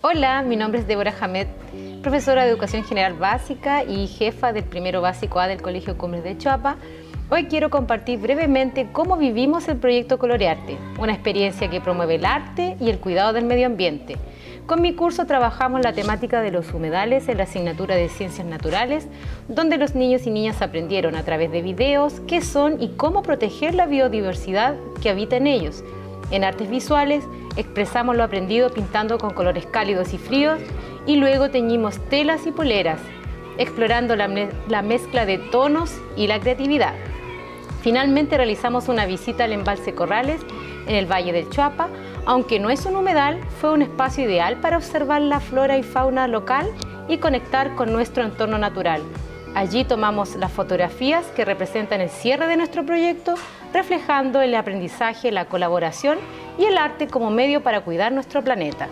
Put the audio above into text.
Hola, mi nombre es Débora Hamed, profesora de Educación General Básica y jefa del Primero Básico A del Colegio Cumbres de Choapa. Hoy quiero compartir brevemente cómo vivimos el proyecto Colorearte, una experiencia que promueve el arte y el cuidado del medio ambiente. Con mi curso trabajamos la temática de los humedales en la asignatura de Ciencias Naturales, donde los niños y niñas aprendieron a través de videos qué son y cómo proteger la biodiversidad que habita en ellos. En artes visuales expresamos lo aprendido pintando con colores cálidos y fríos y luego teñimos telas y poleras, explorando la mezcla de tonos y la creatividad. Finalmente realizamos una visita al embalse Corrales en el Valle del Choapa. Aunque no es un humedal, fue un espacio ideal para observar la flora y fauna local y conectar con nuestro entorno natural. Allí tomamos las fotografías que representan el cierre de nuestro proyecto, reflejando el aprendizaje, la colaboración y el arte como medio para cuidar nuestro planeta.